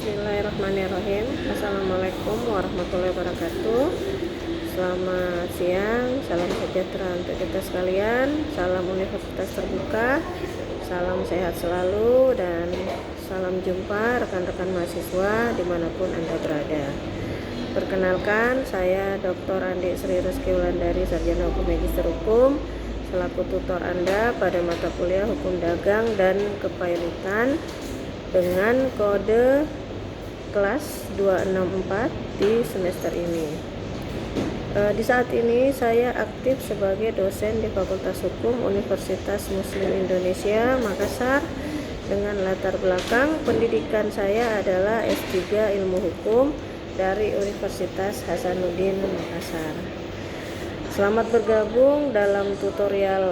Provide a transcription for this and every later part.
Bismillahirrahmanirrahim. Assalamualaikum warahmatullahi wabarakatuh. Selamat siang, salam sejahtera untuk kita sekalian. Salam Universitas Terbuka, salam sehat selalu, dan salam jumpa rekan-rekan mahasiswa dimanapun Anda berada. Perkenalkan, saya Dr. Andi Sri Rizky Wulandari, Sarjana Hukum Magister Hukum, selaku tutor Anda pada mata kuliah Hukum Dagang dan Kepailitan dengan kode kelas 264 di semester ini. Di saat ini saya aktif sebagai dosen di Fakultas Hukum Universitas Muslim Indonesia Makassar dengan latar belakang pendidikan saya adalah S3 Ilmu Hukum dari Universitas Hasanuddin Makassar. Selamat bergabung dalam tutorial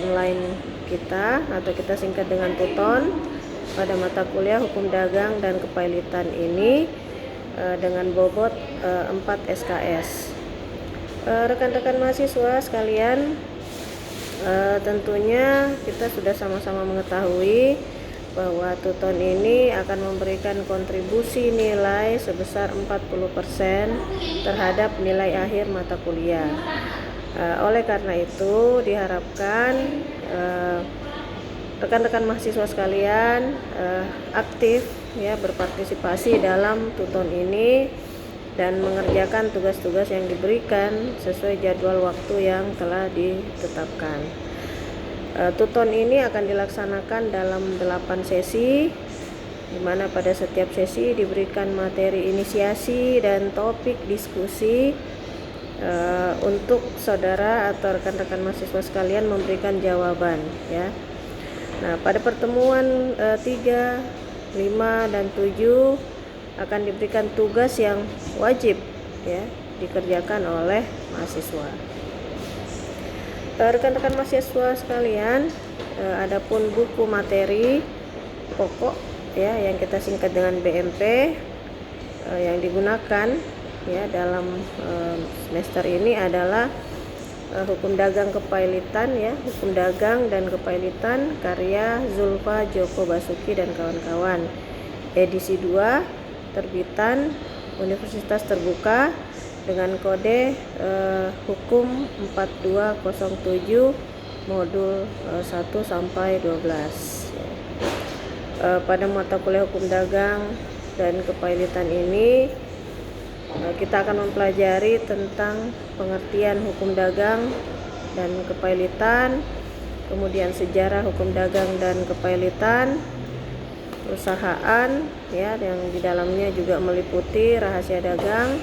online kita, atau kita singkat dengan Tuton, pada mata kuliah Hukum Dagang dan Kepailitan ini dengan bobot 4 SKS. Rekan-rekan mahasiswa sekalian, tentunya kita sudah sama-sama mengetahui bahwa Tuton ini akan memberikan kontribusi nilai sebesar 40% terhadap nilai akhir mata kuliah. Oleh karena itu diharapkan rekan-rekan mahasiswa sekalian aktif ya, berpartisipasi dalam Tuton ini dan mengerjakan tugas-tugas yang diberikan sesuai jadwal waktu yang telah ditetapkan. Tuton ini akan dilaksanakan dalam 8 sesi, di mana pada setiap sesi diberikan materi inisiasi dan topik diskusi untuk saudara atau rekan-rekan mahasiswa sekalian memberikan jawaban ya. Nah, pada pertemuan 3, 5, dan 7 akan diberikan tugas yang wajib ya dikerjakan oleh mahasiswa. Rekan-rekan mahasiswa sekalian, adapun buku materi pokok ya yang kita singkat dengan BMP yang digunakan ya dalam semester ini adalah Hukum Dagang Kepailitan ya, Hukum Dagang dan Kepailitan karya Zulfa Joko Basuki dan kawan-kawan, edisi 2, terbitan Universitas Terbuka dengan kode Hukum 4207 modul 1 sampai 12. Pada mata kuliah Hukum Dagang dan Kepailitan ini kita akan mempelajari tentang pengertian hukum dagang dan kepailitan, kemudian sejarah hukum dagang dan kepailitan, perusahaan ya yang di dalamnya juga meliputi rahasia dagang,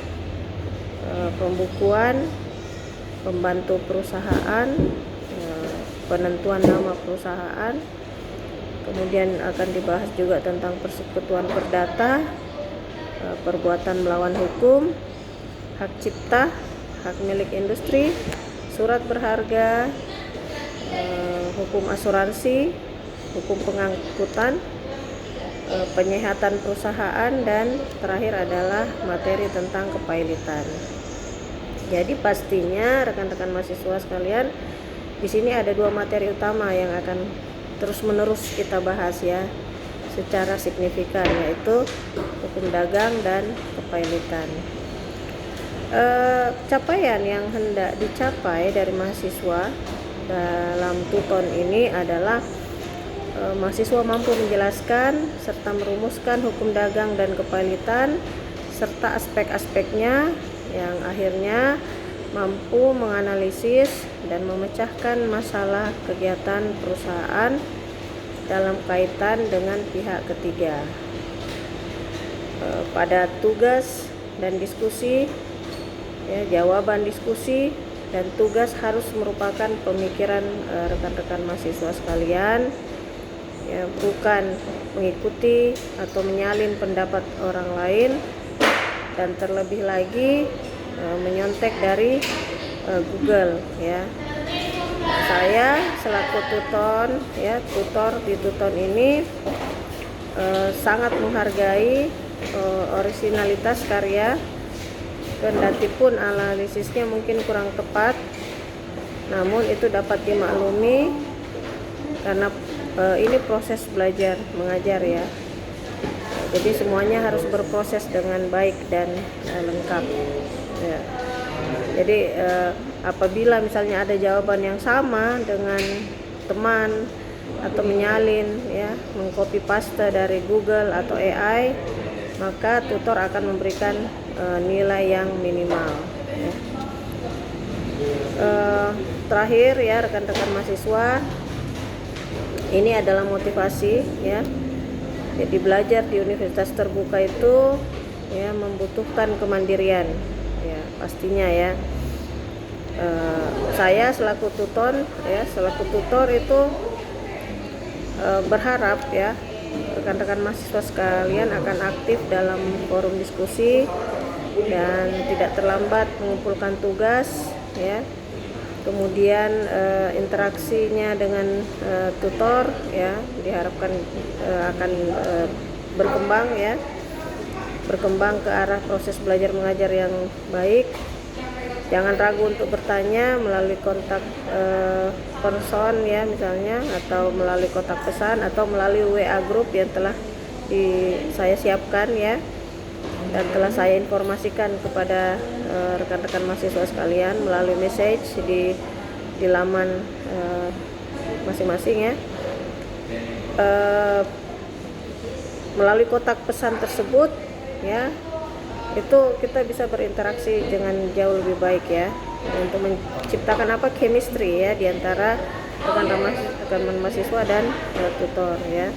pembukuan, pembantu perusahaan, penentuan nama perusahaan, kemudian akan dibahas juga tentang persekutuan perdata, perbuatan melawan hukum, hak cipta, hak milik industri, surat berharga, hukum asuransi, hukum pengangkutan, penyihatan perusahaan, dan terakhir adalah materi tentang kepailitan. Jadi pastinya rekan-rekan mahasiswa sekalian, di sini ada 2 materi utama yang akan terus-menerus kita bahas ya secara signifikan, yaitu hukum dagang dan kepailitan. Capaian yang hendak dicapai dari mahasiswa dalam Tuton ini adalah mahasiswa mampu menjelaskan serta merumuskan hukum dagang dan kepailitan serta aspek-aspeknya, yang akhirnya mampu menganalisis dan memecahkan masalah kegiatan perusahaan dalam kaitan dengan pihak ketiga. Pada tugas dan diskusi ya, jawaban diskusi dan tugas harus merupakan pemikiran rekan-rekan mahasiswa sekalian ya, bukan mengikuti atau menyalin pendapat orang lain, dan terlebih lagi menyontek dari Google ya. Saya selaku tutor di Tuton ini sangat menghargai orisinalitas karya, kendati pun analisisnya mungkin kurang tepat, namun itu dapat dimaklumi karena ini proses belajar mengajar ya. Jadi semuanya harus berproses dengan baik dan lengkap. Ya. Jadi apabila misalnya ada jawaban yang sama dengan teman atau menyalin ya, mengcopy paste dari Google atau AI, maka tutor akan memberikan nilai yang minimal ya. Terakhir ya rekan-rekan mahasiswa, ini adalah motivasi ya. Jadi belajar di universitas terbuka itu ya membutuhkan kemandirian ya pastinya ya. Saya selaku tutor itu berharap ya rekan-rekan mahasiswa sekalian akan aktif dalam forum diskusi dan tidak terlambat mengumpulkan tugas ya. Kemudian interaksinya dengan tutor ya diharapkan akan berkembang ke arah proses belajar mengajar yang baik. Jangan ragu untuk bertanya melalui kontak person ya misalnya, atau melalui kotak pesan, atau melalui WA group yang telah saya siapkan ya, dan telah saya informasikan kepada rekan-rekan mahasiswa sekalian melalui message di laman masing-masing ya. Melalui kotak pesan tersebut ya, itu kita bisa berinteraksi dengan jauh lebih baik ya, untuk menciptakan chemistry ya di antara rekan-rekan mahasiswa dan tutor ya.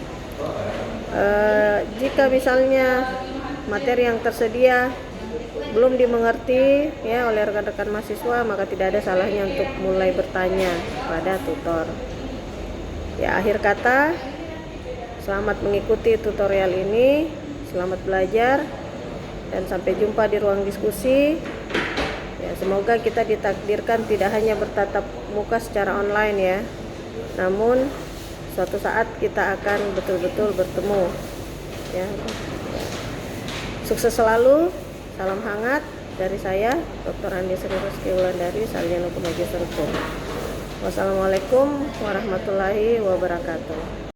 Jika misalnya materi yang tersedia belum dimengerti ya oleh rekan-rekan mahasiswa, maka tidak ada salahnya untuk mulai bertanya pada tutor. Ya, akhir kata, selamat mengikuti tutorial ini, selamat belajar, dan sampai jumpa di ruang diskusi. Ya, semoga kita ditakdirkan tidak hanya bertatap muka secara online ya, namun suatu saat kita akan betul-betul bertemu ya. Sukses selalu, salam hangat dari saya, Dr. Andi Sri Rizky Wulandari, Sarjana Hukum Magister Hukum. Wassalamualaikum warahmatullahi wabarakatuh.